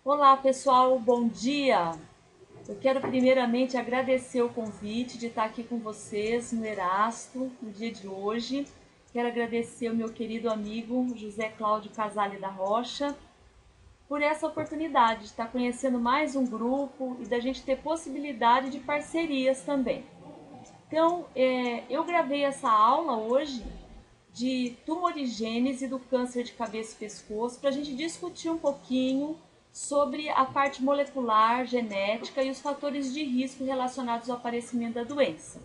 Olá pessoal, bom dia! Eu quero primeiramente agradecer o convite de estar aqui com vocês no Erasto no dia de hoje. Quero agradecer ao meu querido amigo José Cláudio Casale da Rocha por essa oportunidade de estar conhecendo mais um grupo e da gente ter possibilidade de parcerias também. Então, eu gravei essa aula hoje de tumorigênese do câncer de cabeça e pescoço para a gente discutir um pouquinho sobre a parte molecular, genética e os fatores de risco relacionados ao aparecimento da doença.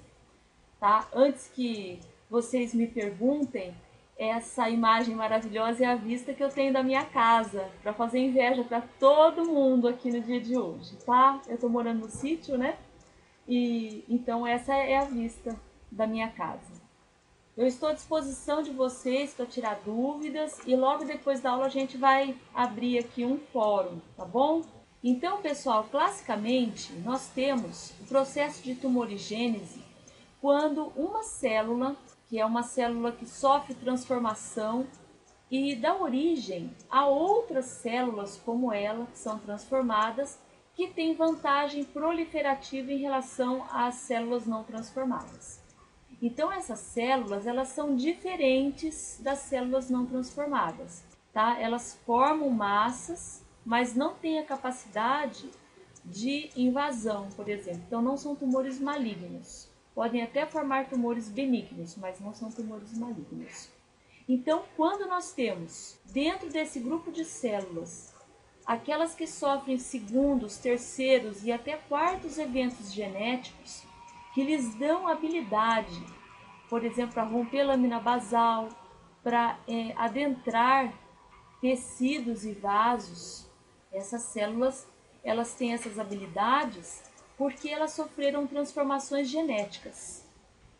Tá? Antes que vocês me perguntem, essa imagem maravilhosa é a vista que eu tenho da minha casa, para fazer inveja para todo mundo aqui no dia de hoje, tá? Eu estou morando no sítio, né? E então essa é a vista da minha casa. Eu estou à disposição de vocês para tirar dúvidas e logo depois da aula a gente vai abrir aqui um fórum, tá bom? Então, pessoal, classicamente nós temos o processo de tumorigênese quando uma célula, que é uma célula que sofre transformação e dá origem a outras células como ela, que são transformadas, que têm vantagem proliferativa em relação às células não transformadas. Então essas células, elas são diferentes das células não transformadas, tá? Elas formam massas, mas não têm a capacidade de invasão, por exemplo. Então não são tumores malignos. Podem até formar tumores benignos, mas não são tumores malignos. Então, quando nós temos dentro desse grupo de células aquelas que sofrem segundos, terceiros e até quartos eventos genéticos, que lhes dão habilidade, por exemplo, para romper lâmina basal, para adentrar tecidos e vasos. Essas células, elas têm essas habilidades porque elas sofreram transformações genéticas.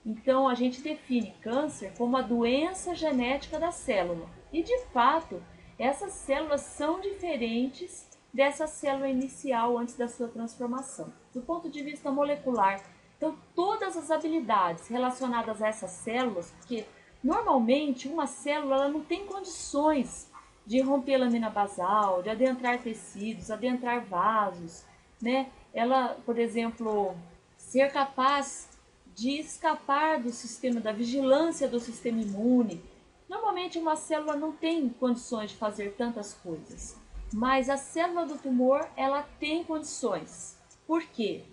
Então, a gente define câncer como a doença genética da célula. E, de fato, essas células são diferentes dessa célula inicial antes da sua transformação. Do ponto de vista molecular, então todas as habilidades relacionadas a essas células, porque normalmente uma célula ela não tem condições de romper lâmina basal, de adentrar tecidos, adentrar vasos, né? Ela, por exemplo, ser capaz de escapar do sistema da vigilância do sistema imune. Normalmente uma célula não tem condições de fazer tantas coisas, mas a célula do tumor ela tem condições. Por quê?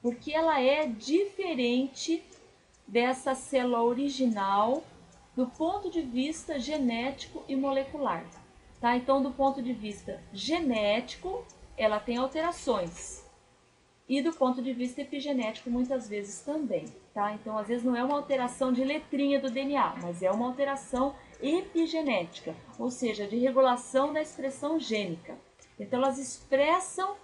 Porque ela é diferente dessa célula original do ponto de vista genético e molecular. Tá? Então, do ponto de vista genético, ela tem alterações. E do ponto de vista epigenético, muitas vezes também. Tá? Então, às vezes não é uma alteração de letrinha do DNA, mas é uma alteração epigenética, ou seja, de regulação da expressão gênica. Então, elas expressam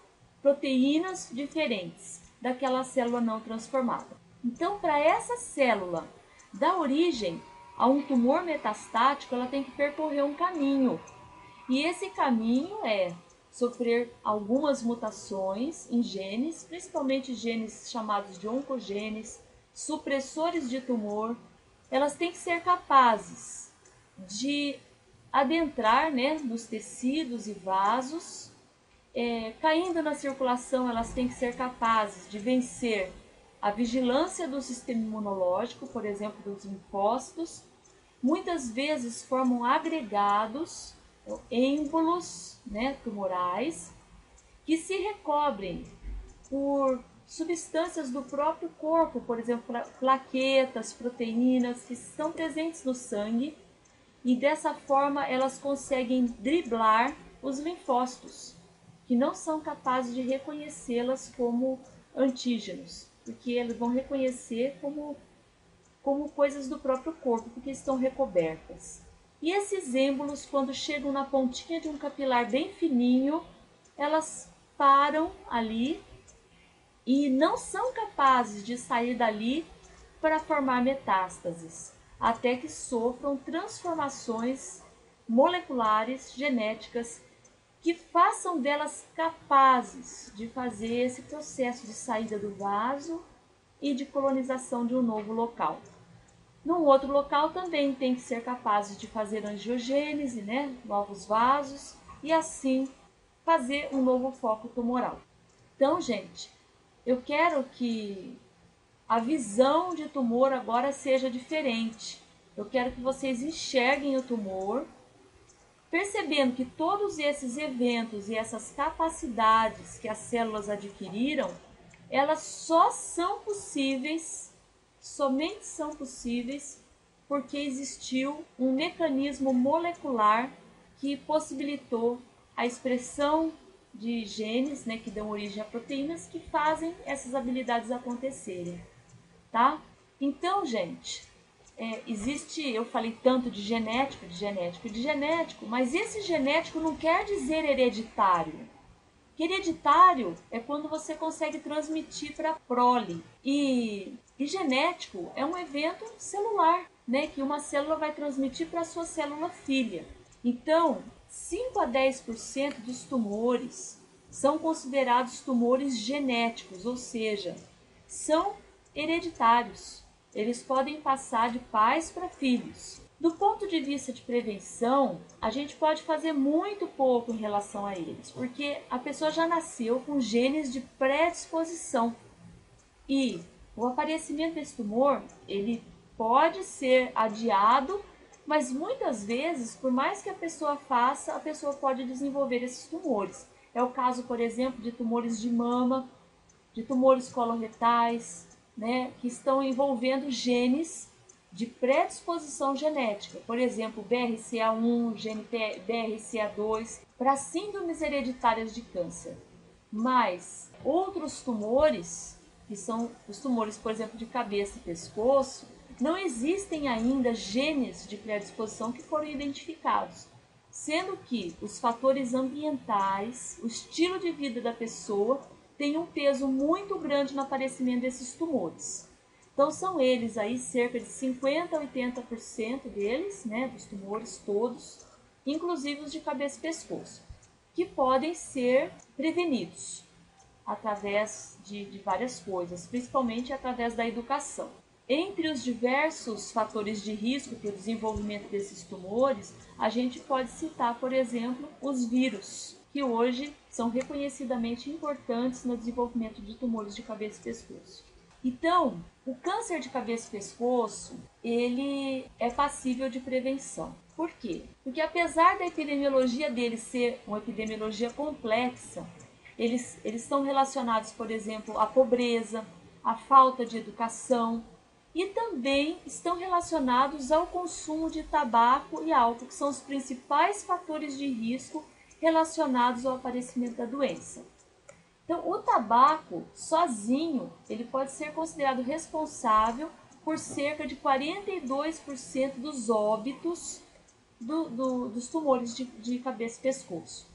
proteínas diferentes daquela célula não transformada. Então, para essa célula dar origem a um tumor metastático, ela tem que percorrer um caminho. E esse caminho é sofrer algumas mutações em genes, principalmente genes chamados de oncogenes, supressores de tumor. Elas têm que ser capazes de adentrar, né, nos tecidos e vasos. Caindo na circulação, elas têm que ser capazes de vencer a vigilância do sistema imunológico, por exemplo, dos linfócitos. Muitas vezes formam agregados, êmbolos, né, tumorais, que se recobrem por substâncias do próprio corpo, por exemplo, plaquetas, proteínas que estão presentes no sangue, e dessa forma elas conseguem driblar os linfócitos, que não são capazes de reconhecê-las como antígenos, porque eles vão reconhecer como coisas do próprio corpo, porque estão recobertas. E esses êmbolos, quando chegam na pontinha de um capilar bem fininho, elas param ali e não são capazes de sair dali para formar metástases, até que sofram transformações moleculares, genéticas, que façam delas capazes de fazer esse processo de saída do vaso e de colonização de um novo local. Num outro local também tem que ser capazes de fazer angiogênese, né, novos vasos, e assim fazer um novo foco tumoral. Então, gente, eu quero que a visão de tumor agora seja diferente. Eu quero que vocês enxerguem o tumor, percebendo que todos esses eventos e essas capacidades que as células adquiriram, elas somente são possíveis porque existiu um mecanismo molecular que possibilitou a expressão de genes, né, que dão origem a proteínas que fazem essas habilidades acontecerem, tá? Então, gente, eu falei tanto de genético, mas esse genético não quer dizer hereditário. Hereditário é quando você consegue transmitir para a prole. E genético é um evento celular, né, que uma célula vai transmitir para a sua célula filha. Então, 5 a 10% dos tumores são considerados tumores genéticos, ou seja, são hereditários. Eles podem passar de pais para filhos. Do ponto de vista de prevenção, a gente pode fazer muito pouco em relação a eles, porque a pessoa já nasceu com genes de predisposição. E o aparecimento desse tumor, ele pode ser adiado, mas muitas vezes, por mais que a pessoa faça, a pessoa pode desenvolver esses tumores. É o caso, por exemplo, de tumores de mama, de tumores coloretais, né, que estão envolvendo genes de predisposição genética, por exemplo, BRCA1, gene BRCA2, para síndromes hereditárias de câncer. Mas outros tumores, que são os tumores, por exemplo, de cabeça e pescoço, não existem ainda genes de predisposição que foram identificados, sendo que os fatores ambientais, o estilo de vida da pessoa, tem um peso muito grande no aparecimento desses tumores. Então são eles aí, cerca de 50 a 80% deles, né, dos tumores todos, inclusive os de cabeça e pescoço, que podem ser prevenidos através de várias coisas, principalmente através da educação. Entre os diversos fatores de risco para o desenvolvimento desses tumores, a gente pode citar, por exemplo, os vírus, que hoje são reconhecidamente importantes no desenvolvimento de tumores de cabeça e pescoço. Então, o câncer de cabeça e pescoço, ele é passível de prevenção. Por quê? Porque apesar da epidemiologia dele ser uma epidemiologia complexa, eles estão relacionados, por exemplo, à pobreza, à falta de educação e também estão relacionados ao consumo de tabaco e álcool, que são os principais fatores de risco relacionados ao aparecimento da doença. Então, o tabaco sozinho, ele pode ser considerado responsável por cerca de 42% dos óbitos dos tumores de cabeça e pescoço.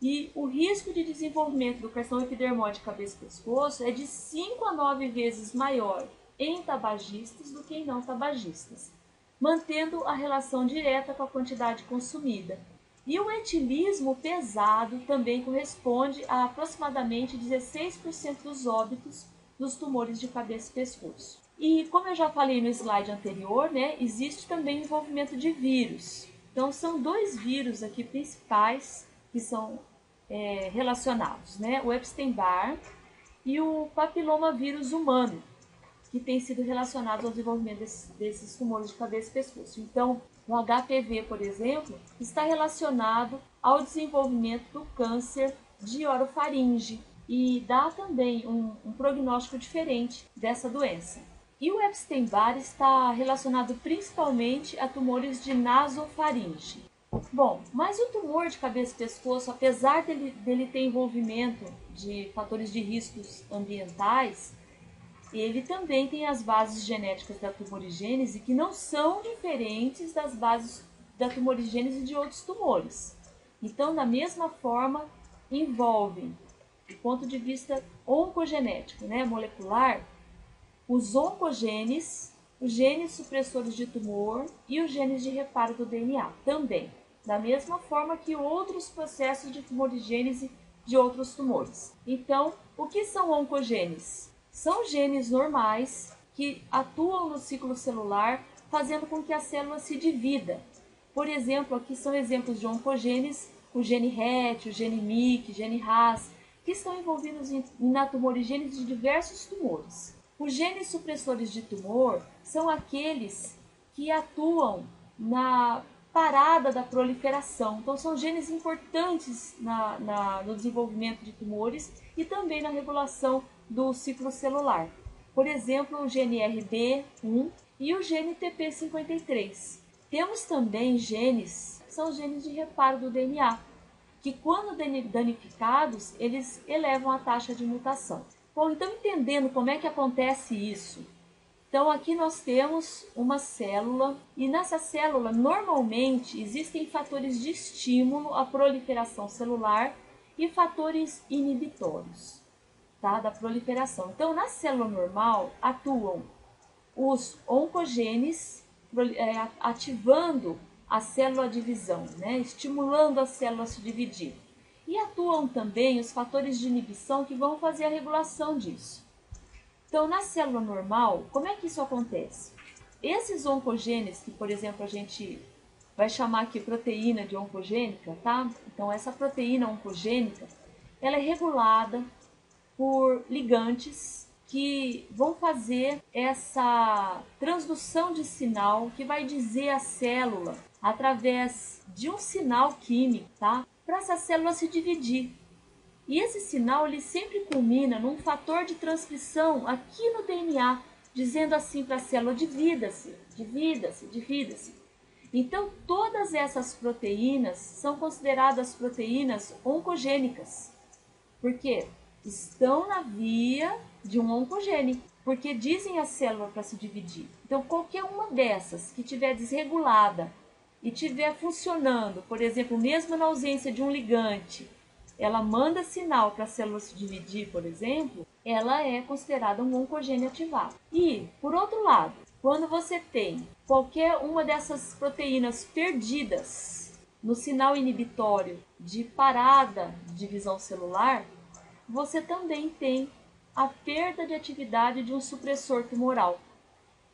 E o risco de desenvolvimento do carcinoma epidermoide de cabeça e pescoço é de 5 a 9 vezes maior em tabagistas do que em não tabagistas, mantendo a relação direta com a quantidade consumida. E o etilismo pesado também corresponde a aproximadamente 16% dos óbitos dos tumores de cabeça e pescoço. E como eu já falei no slide anterior, né, existe também o envolvimento de vírus. Então são dois vírus aqui principais que são relacionados, né, o Epstein-Barr e o papilomavírus humano, que têm sido relacionados ao desenvolvimento desses tumores de cabeça e pescoço. Então, o HPV, por exemplo, está relacionado ao desenvolvimento do câncer de orofaringe e dá também um prognóstico diferente dessa doença. E o Epstein-Barr está relacionado principalmente a tumores de nasofaringe. Bom, mas o tumor de cabeça e pescoço, apesar dele ter envolvimento de fatores de riscos ambientais, ele também tem as bases genéticas da tumorigênese que não são diferentes das bases da tumorigênese de outros tumores. Então, da mesma forma, envolvem, do ponto de vista oncogenético, né, molecular, os oncogenes, os genes supressores de tumor e os genes de reparo do DNA também, da mesma forma que outros processos de tumorigênese de outros tumores. Então, o que são oncogenes? São genes normais que atuam no ciclo celular, fazendo com que a célula se divida. Por exemplo, aqui são exemplos de oncogenes, o gene RET, o gene MYC, o gene RAS, que estão envolvidos na tumorigênese de diversos tumores. Os genes supressores de tumor são aqueles que atuam na parada da proliferação. Então, são genes importantes no desenvolvimento de tumores e também na regulação do ciclo celular. Por exemplo, o gene RB1 e o gene TP53. Temos também genes, que são os genes de reparo do DNA, que quando danificados, eles elevam a taxa de mutação. Bom, então entendendo como é que acontece isso, então aqui nós temos uma célula e nessa célula normalmente existem fatores de estímulo à proliferação celular e fatores inibitórios, tá, da proliferação. Então na célula normal atuam os oncogenes ativando a célula divisão, né, estimulando a célula a se dividir. E atuam também os fatores de inibição que vão fazer a regulação disso. Então, na célula normal, como é que isso acontece? Esses oncogenes, que por exemplo a gente vai chamar aqui proteína de oncogênica, tá? Então, essa proteína oncogênica, ela é regulada por ligantes que vão fazer essa transdução de sinal que vai dizer à célula, através de um sinal químico, tá? Para essa célula se dividir. E esse sinal ele sempre culmina num fator de transcrição aqui no DNA, dizendo assim para a célula: divida-se, divida-se, divida-se. Então, todas essas proteínas são consideradas proteínas oncogênicas. Por quê? Estão na via de um oncogene, porque dizem a célula para se dividir. Então, qualquer uma dessas que estiver desregulada e estiver funcionando, por exemplo, mesmo na ausência de um ligante, ela manda sinal para a célula se dividir, por exemplo, ela é considerada um oncogene ativado. E, por outro lado, quando você tem qualquer uma dessas proteínas perdidas no sinal inibitório de parada de divisão celular, você também tem a perda de atividade de um supressor tumoral.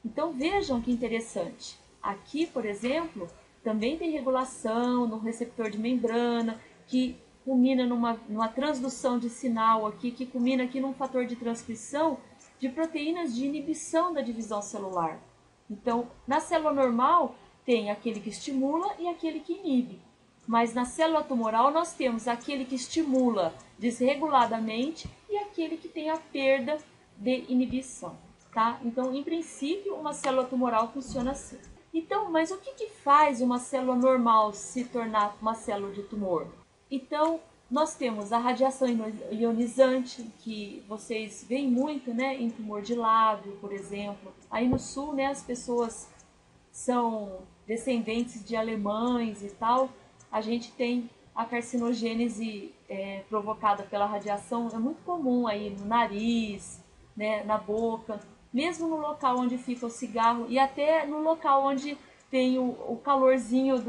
Então vejam que interessante. Aqui, por exemplo, também tem regulação no receptor de membrana, que culmina numa transdução de sinal aqui, que culmina aqui num fator de transcrição de proteínas de inibição da divisão celular. Então, na célula normal, tem aquele que estimula e aquele que inibe. Mas na célula tumoral, nós temos aquele que estimula desreguladamente e aquele que tem a perda de inibição, tá? Então, em princípio, uma célula tumoral funciona assim. Então, mas o que faz uma célula normal se tornar uma célula de tumor? Então, nós temos a radiação ionizante, que vocês veem muito, né, em tumor de lábio, por exemplo. Aí no sul, né, as pessoas são descendentes de alemães e tal. A gente tem a carcinogênese provocada pela radiação, é muito comum aí no nariz, né, na boca, mesmo no local onde fica o cigarro e até no local onde tem o calorzinho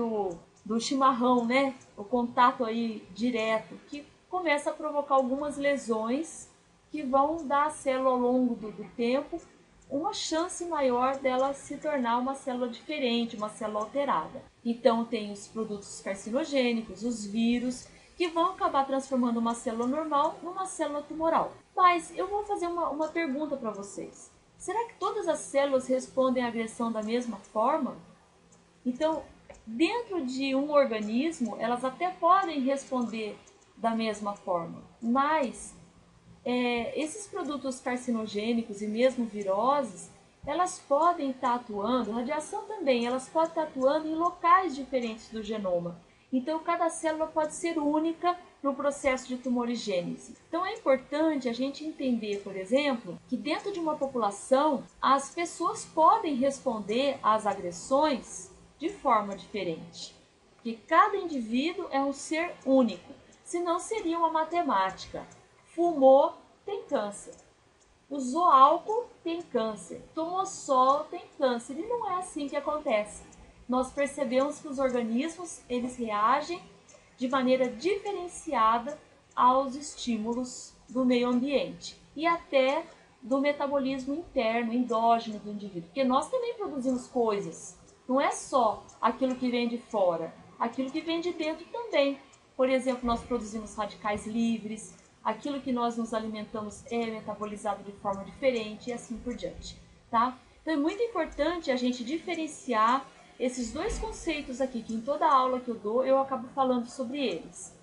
do chimarrão, né, o contato aí direto, que começa a provocar algumas lesões que vão dar à célula ao longo do tempo uma chance maior dela se tornar uma célula diferente, uma célula alterada. Então tem os produtos carcinogênicos, os vírus, que vão acabar transformando uma célula normal numa célula tumoral. Mas eu vou fazer uma pergunta para vocês. Será que todas as células respondem à agressão da mesma forma? Então, dentro de um organismo, elas até podem responder da mesma forma, mas esses produtos carcinogênicos e mesmo viroses, elas podem estar atuando, radiação também, elas podem estar atuando em locais diferentes do genoma. Então, cada célula pode ser única no processo de tumorigênese. Então, é importante a gente entender, por exemplo, que dentro de uma população, as pessoas podem responder às agressões de forma diferente. Porque cada indivíduo é um ser único, senão seria uma matemática. Fumou, tem câncer. Usou álcool, tem câncer. Tomou sol, tem câncer. E não é assim que acontece. Nós percebemos que os organismos, eles reagem de maneira diferenciada aos estímulos do meio ambiente e até do metabolismo interno, endógeno do indivíduo. Porque nós também produzimos coisas. Não é só aquilo que vem de fora, aquilo que vem de dentro também. Por exemplo, nós produzimos radicais livres, aquilo que nós nos alimentamos é metabolizado de forma diferente e assim por diante, tá? Então é muito importante a gente diferenciar esses dois conceitos aqui, que em toda aula que eu dou eu acabo falando sobre eles.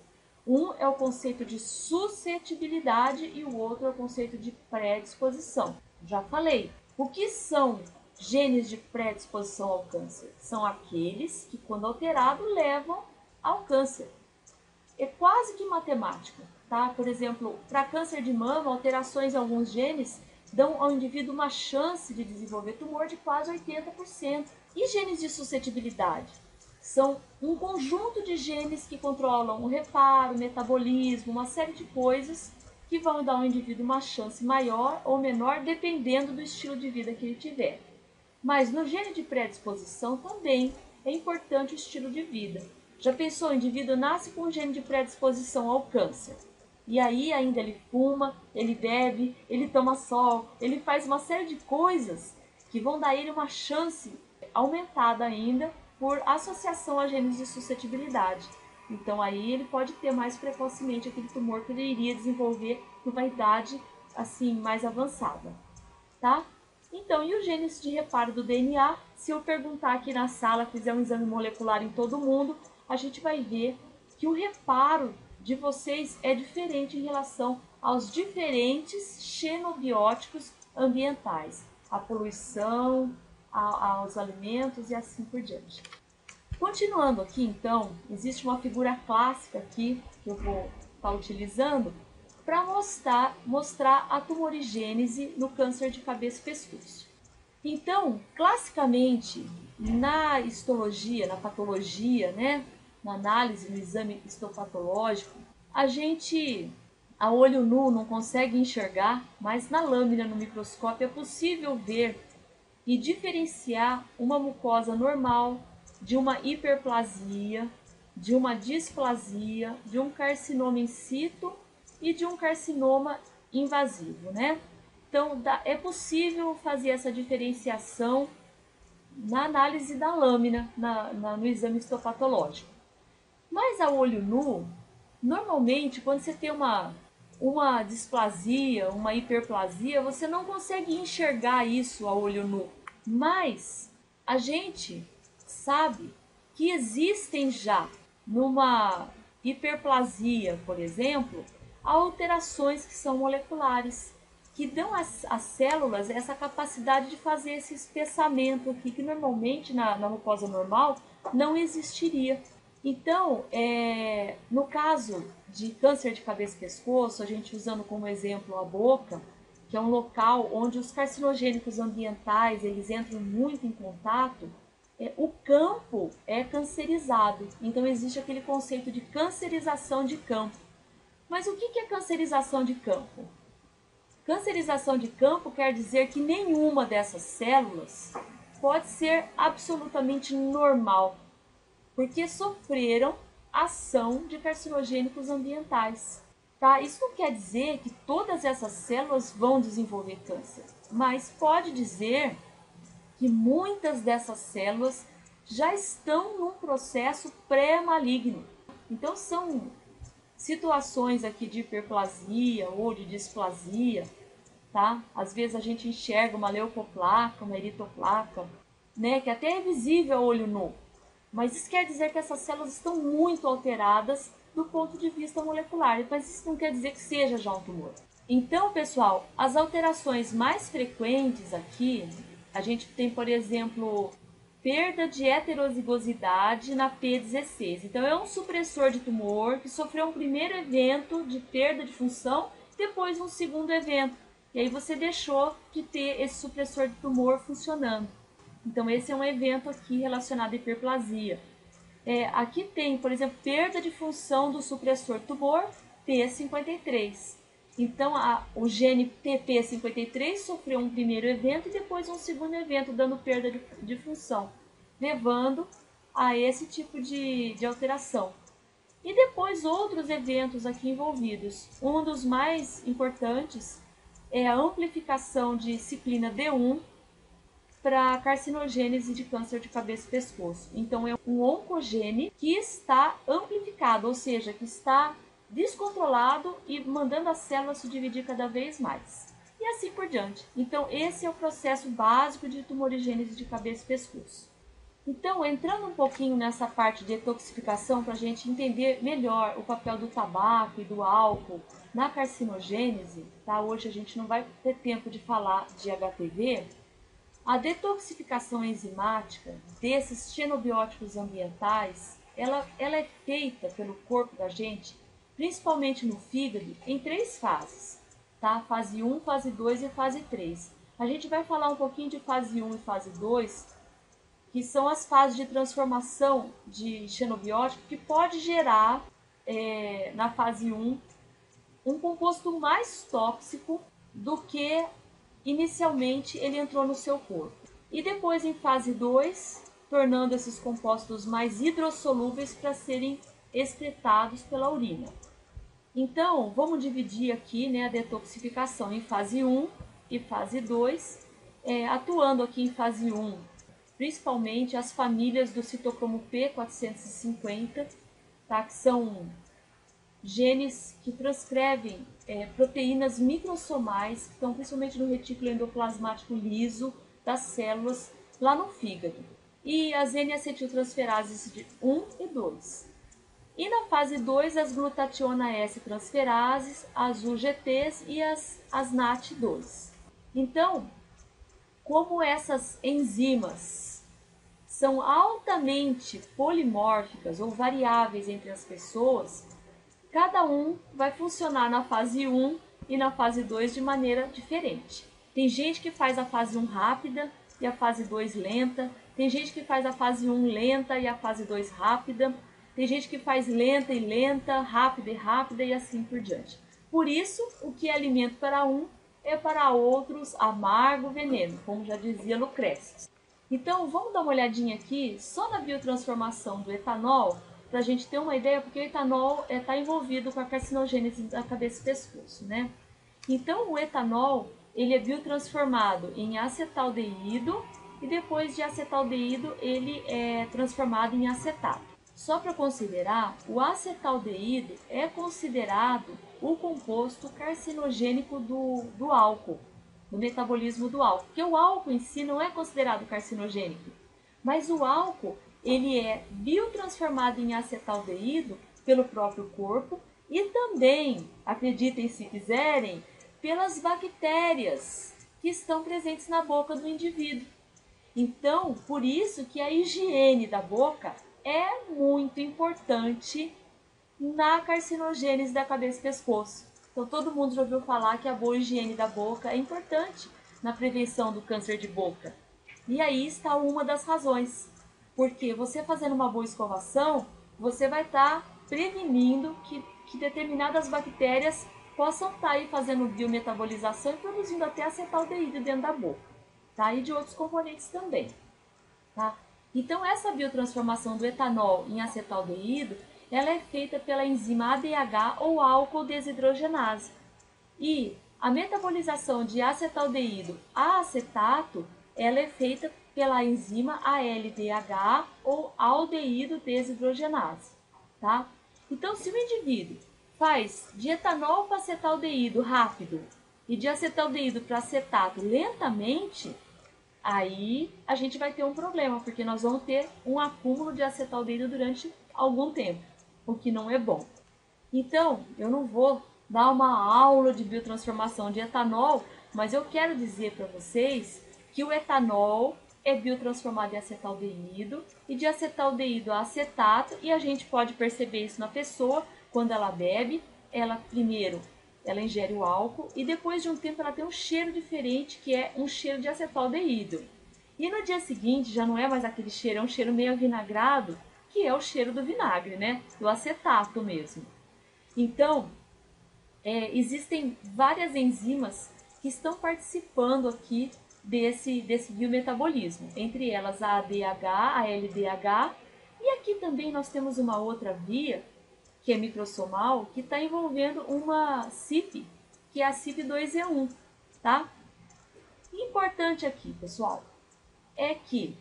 Um é o conceito de suscetibilidade e o outro é o conceito de predisposição. Já falei. O que são genes de predisposição ao câncer? São aqueles que, quando alterados, levam ao câncer. É quase que matemático, tá? Por exemplo, para câncer de mama, alterações em alguns genes dão ao indivíduo uma chance de desenvolver tumor de quase 80%. E genes de suscetibilidade? São um conjunto de genes que controlam o reparo, o metabolismo, uma série de coisas que vão dar ao indivíduo uma chance maior ou menor, dependendo do estilo de vida que ele tiver. Mas no gene de predisposição também é importante o estilo de vida. Já pensou, o indivíduo nasce com um gene de predisposição ao câncer. E aí ainda ele fuma, ele bebe, ele toma sol, ele faz uma série de coisas que vão dar a ele uma chance aumentada ainda por associação a genes de suscetibilidade. Então aí ele pode ter mais precocemente aquele tumor que ele iria desenvolver numa idade assim mais avançada, tá? Então, e os genes de reparo do DNA? Se eu perguntar aqui na sala, fizer um exame molecular em todo mundo, a gente vai ver que o reparo de vocês é diferente em relação aos diferentes xenobióticos ambientais, a poluição, aos alimentos e assim por diante. Continuando aqui, então, existe uma figura clássica aqui que eu vou estar utilizando para mostrar a tumorigênese no câncer de cabeça e pescoço. Então, classicamente, na histologia, na patologia, né, na análise, no exame histopatológico, a gente, a olho nu, não consegue enxergar, mas na lâmina, no microscópio, é possível ver e diferenciar uma mucosa normal de uma hiperplasia, de uma displasia, de um carcinoma in situ e de um carcinoma invasivo, né? Então, é possível fazer essa diferenciação na análise da lâmina, no exame histopatológico. Mas a olho nu, normalmente, quando você tem uma displasia, uma hiperplasia, você não consegue enxergar isso a olho nu. Mas a gente sabe que existem já, numa hiperplasia, por exemplo, alterações que são moleculares, que dão às células essa capacidade de fazer esse espessamento aqui, que normalmente na mucosa normal não existiria. Então, no caso de câncer de cabeça e pescoço, a gente usando como exemplo a boca, que é um local onde os carcinogênicos ambientais eles entram muito em contato, o campo é cancerizado. Então, existe aquele conceito de cancerização de campo. Mas o que é cancerização de campo? Cancerização de campo quer dizer que nenhuma dessas células pode ser absolutamente normal, porque sofreram ação de carcinogênicos ambientais. Tá? Isso não quer dizer que todas essas células vão desenvolver câncer, mas pode dizer que muitas dessas células já estão num processo pré-maligno. Então são situações aqui de hiperplasia ou de displasia, tá? Às vezes a gente enxerga uma leucoplaca, uma eritoplaca, né, que até é visível a olho nu. Mas isso quer dizer que essas células estão muito alteradas do ponto de vista molecular, mas isso não quer dizer que seja já um tumor. Então, pessoal, as alterações mais frequentes aqui, a gente tem, por exemplo, perda de heterozigosidade na P16. Então, é um supressor de tumor que sofreu um primeiro evento de perda de função, depois um segundo evento. E aí você deixou de ter esse supressor de tumor funcionando. Então, esse é um evento aqui relacionado à hiperplasia. Aqui tem, por exemplo, perda de função do supressor tumor P53. Então, o gene TP53 sofreu um primeiro evento e depois um segundo evento, dando perda de função, levando a esse tipo de alteração. E depois outros eventos aqui envolvidos. Um dos mais importantes é a amplificação de ciclina D1, para carcinogênese de câncer de cabeça e pescoço. Então, é um oncogene que está amplificado, ou seja, que está descontrolado e mandando a célula se dividir cada vez mais. E assim por diante. Então, esse é o processo básico de tumorigênese de cabeça e pescoço. Então, entrando um pouquinho nessa parte de detoxificação, para a gente entender melhor o papel do tabaco e do álcool na carcinogênese, tá? Hoje a gente não vai ter tempo de falar de HPV. A detoxificação enzimática desses xenobióticos ambientais, ela é feita pelo corpo da gente, principalmente no fígado, em 3 fases, tá? Fase 1, fase 2 e fase 3. A gente vai falar um pouquinho de fase 1 e fase 2, que são as fases de transformação de xenobiótico que pode gerar, na fase 1, um composto mais tóxico do que inicialmente ele entrou no seu corpo. E depois em fase 2, tornando esses compostos mais hidrossolúveis para serem excretados pela urina. Então, vamos dividir aqui, né, a detoxificação em fase 1 e fase 2, atuando aqui em fase 1, principalmente as famílias do citocromo P450, tá, que são genes que transcrevem proteínas microsomais, que estão principalmente no retículo endoplasmático liso das células lá no fígado. E as N-acetiltransferases 1 e 2. E na fase 2, as glutationa S transferases, as UGTs e as NAT2. Então, como essas enzimas são altamente polimórficas ou variáveis entre as pessoas, cada um vai funcionar na fase 1 e na fase 2 de maneira diferente. Tem gente que faz a fase 1 rápida e a fase 2 lenta. Tem gente que faz a fase 1 lenta e a fase 2 rápida. Tem gente que faz lenta e lenta, rápida e rápida e assim por diante. Por isso, o que é alimento para um é para outros amargo veneno, como já dizia Lucrécio. Então, vamos dar uma olhadinha aqui só na biotransformação do etanol, para a gente ter uma ideia, porque o etanol está envolvido com a carcinogênese da cabeça e pescoço, né? Então, o etanol, ele é biotransformado em acetaldeído e depois de acetaldeído ele é transformado em acetato. Só para considerar, o acetaldeído é considerado o composto carcinogênico do álcool, do metabolismo do álcool, porque o álcool em si não é considerado carcinogênico, mas o álcool ele é biotransformado em acetaldeído pelo próprio corpo e também, acreditem se quiserem, pelas bactérias que estão presentes na boca do indivíduo. Então, por isso que a higiene da boca é muito importante na carcinogênese da cabeça e pescoço. Então, todo mundo já ouviu falar que a boa higiene da boca é importante na prevenção do câncer de boca. E aí está uma das razões. Porque você fazendo uma boa escovação, você vai estar prevenindo que determinadas bactérias possam estar aí fazendo biometabolização e produzindo até acetaldeído dentro da boca, tá? E de outros componentes também, tá? Então, essa biotransformação do etanol em acetaldeído, ela é feita pela enzima ADH ou álcool desidrogenase. E a metabolização de acetaldeído a acetato, ela é feita pela enzima ALDH ou aldeído desidrogenase, tá? Então, se o indivíduo faz de etanol para acetaldeído rápido e de acetaldeído para acetato lentamente, aí a gente vai ter um problema, porque nós vamos ter um acúmulo de acetaldeído durante algum tempo, o que não é bom. Então, eu não vou dar uma aula de biotransformação de etanol, mas eu quero dizer para vocês que o etanol é biotransformado em acetaldeído e de acetaldeído a acetato, e a gente pode perceber isso na pessoa quando ela bebe. Ela primeiro ela ingere o álcool e depois de um tempo ela tem um cheiro diferente, que é um cheiro de acetaldeído. E no dia seguinte já não é mais aquele cheiro, é um cheiro meio avinagrado, que é o cheiro do vinagre, né? Do acetato mesmo. Então, existem várias enzimas que estão participando aqui desse biometabolismo, entre elas a ADH, a LDH, e aqui também nós temos uma outra via, que é microsomal, que está envolvendo uma CYP, que é a CYP2E1, tá? Importante aqui, pessoal, é que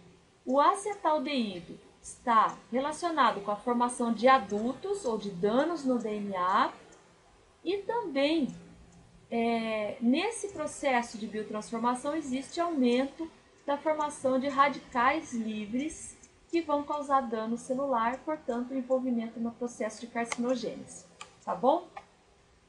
o acetaldeído está relacionado com a formação de adultos ou de danos no DNA e também nesse processo de biotransformação existe aumento da formação de radicais livres que vão causar dano celular, portanto, envolvimento no processo de carcinogênese, tá bom?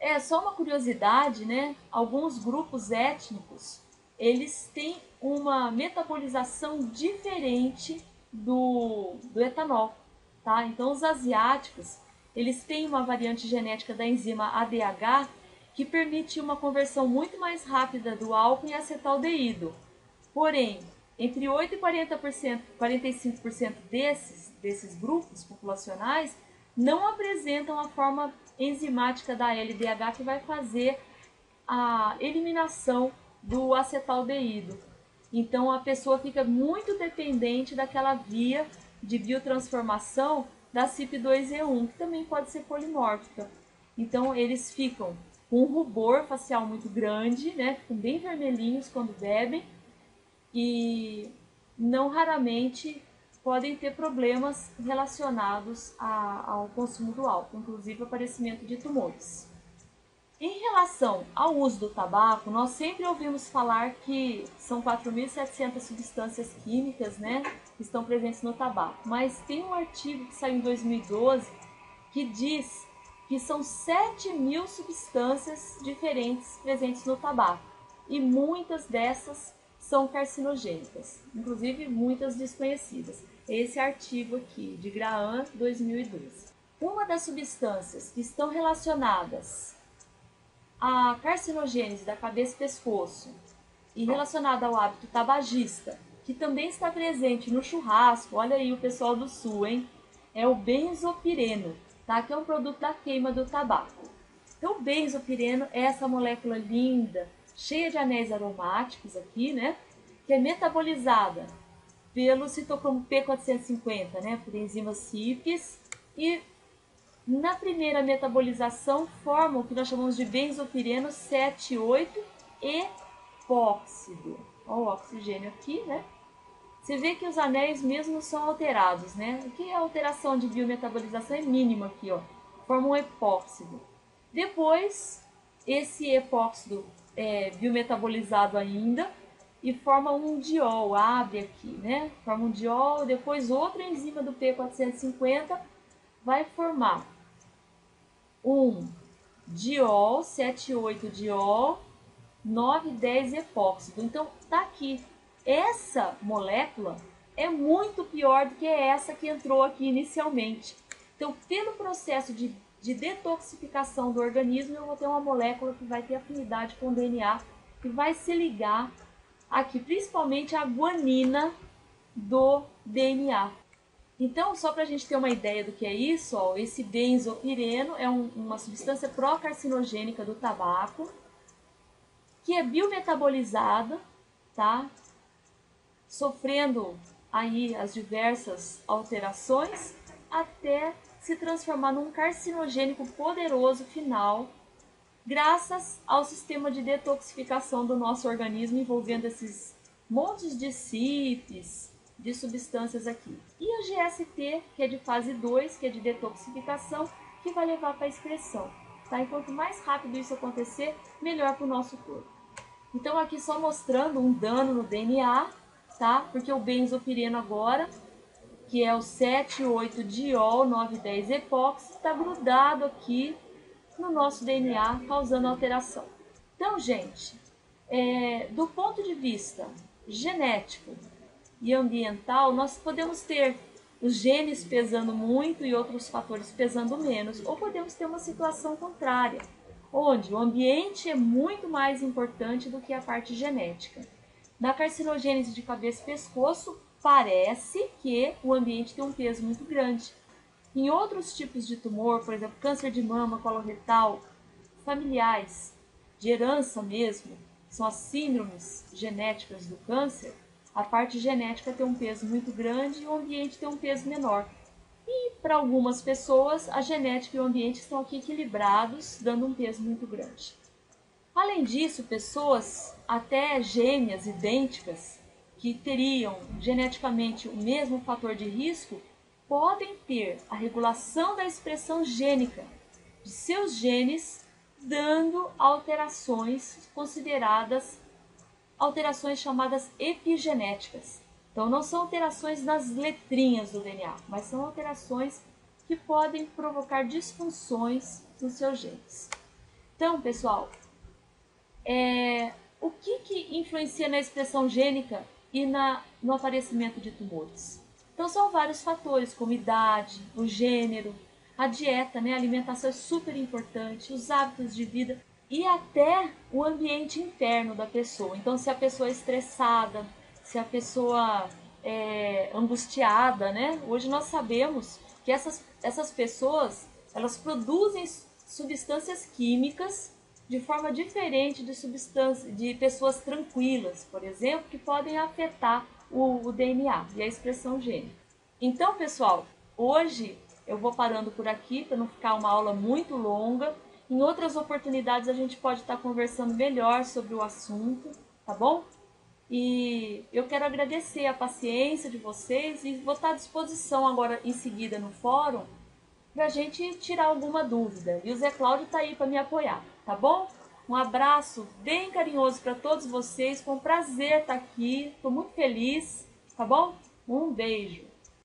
É só uma curiosidade, né? Alguns grupos étnicos, eles têm uma metabolização diferente do etanol, tá? Então, os asiáticos, eles têm uma variante genética da enzima ADH que permite uma conversão muito mais rápida do álcool em acetaldeído. Porém, entre 8% e 45% desses grupos populacionais não apresentam a forma enzimática da LDH que vai fazer a eliminação do acetaldeído. Então a pessoa fica muito dependente daquela via de biotransformação da CYP2E1, que também pode ser polimórfica. Então eles ficam com um rubor facial muito grande, né? Ficam bem vermelhinhos quando bebem e não raramente podem ter problemas relacionados ao consumo do álcool, inclusive o aparecimento de tumores. Em relação ao uso do tabaco, nós sempre ouvimos falar que são 4.700 substâncias químicas, né, que estão presentes no tabaco, mas tem um artigo que saiu em 2012 que diz que são 7.000 substâncias diferentes presentes no tabaco e muitas dessas são carcinogênicas, inclusive muitas desconhecidas. Esse artigo aqui, de Graham, 2012. Uma das substâncias que estão relacionadas à carcinogênese da cabeça e pescoço e relacionada ao hábito tabagista, que também está presente no churrasco, olha aí o pessoal do sul, hein? É o benzopireno, tá? Que é um produto da queima do tabaco. Então, o benzopireno é essa molécula linda, cheia de anéis aromáticos aqui, né? Que é metabolizada pelo citocromo P450, né? Por enzimas CYPs. E na primeira metabolização forma o que nós chamamos de benzopireno 7,8-epóxido. Olha o oxigênio aqui, né? Você vê que os anéis mesmo são alterados, né? O que é a alteração de biometabolização é mínima aqui, ó. Forma um epóxido. Depois, esse epóxido é biometabolizado ainda e forma um diol, abre aqui, né? Forma um diol, depois outra enzima do P450 vai formar um diol, 7,8-diol, 9,10-epóxido. Então, tá aqui. Essa molécula é muito pior do que essa que entrou aqui inicialmente. Então, pelo processo de detoxificação do organismo, eu vou ter uma molécula que vai ter afinidade com o DNA e vai se ligar aqui, principalmente a guanina do DNA. Então, só para a gente ter uma ideia do que é isso, ó, esse benzopireno é uma substância pró-carcinogênica do tabaco, que é biometabolizada, tá? Sofrendo aí as diversas alterações até se transformar num carcinogênico poderoso final, graças ao sistema de detoxificação do nosso organismo envolvendo esses montes de CYPs, de substâncias aqui. E a GST, que é de fase 2, que é de detoxificação, que vai levar para a excreção. Tá? E quanto mais rápido isso acontecer, melhor para o nosso corpo. Então aqui só mostrando um dano no DNA, tá? Porque o benzopireno agora, que é o 7,8-diol, 9,10-epóxido, está grudado aqui no nosso DNA, causando alteração. Então, gente, do ponto de vista genético e ambiental, nós podemos ter os genes pesando muito e outros fatores pesando menos, ou podemos ter uma situação contrária, onde o ambiente é muito mais importante do que a parte genética. Na carcinogênese de cabeça e pescoço, parece que o ambiente tem um peso muito grande. Em outros tipos de tumor, por exemplo, câncer de mama, coloretal, familiares, de herança mesmo, são as síndromes genéticas do câncer, a parte genética tem um peso muito grande e o ambiente tem um peso menor. E para algumas pessoas, a genética e o ambiente estão aqui equilibrados, dando um peso muito grande. Além disso, pessoas até gêmeas, idênticas, que teriam geneticamente o mesmo fator de risco podem ter a regulação da expressão gênica de seus genes, dando alterações consideradas alterações chamadas epigenéticas. Então não são alterações nas letrinhas do DNA, mas são alterações que podem provocar disfunções nos seus genes. Então, pessoal, o que influencia na expressão gênica e no aparecimento de tumores? Então são vários fatores, como idade, o gênero, a dieta, né? A alimentação é super importante, os hábitos de vida e até o ambiente interno da pessoa. Então, se a pessoa é estressada, se a pessoa é angustiada, né? Hoje nós sabemos que essas pessoas, elas produzem substâncias químicas de forma diferente de pessoas tranquilas, por exemplo, que podem afetar o DNA e a expressão gênica. Então, pessoal, hoje eu vou parando por aqui para não ficar uma aula muito longa. Em outras oportunidades a gente pode estar conversando melhor sobre o assunto, tá bom? E eu quero agradecer a paciência de vocês e vou estar à disposição agora em seguida no fórum para a gente tirar alguma dúvida. E o Zé Cláudio está aí para me apoiar, tá bom? Um abraço bem carinhoso para todos vocês, foi um prazer estar aqui, estou muito feliz, tá bom? Um beijo!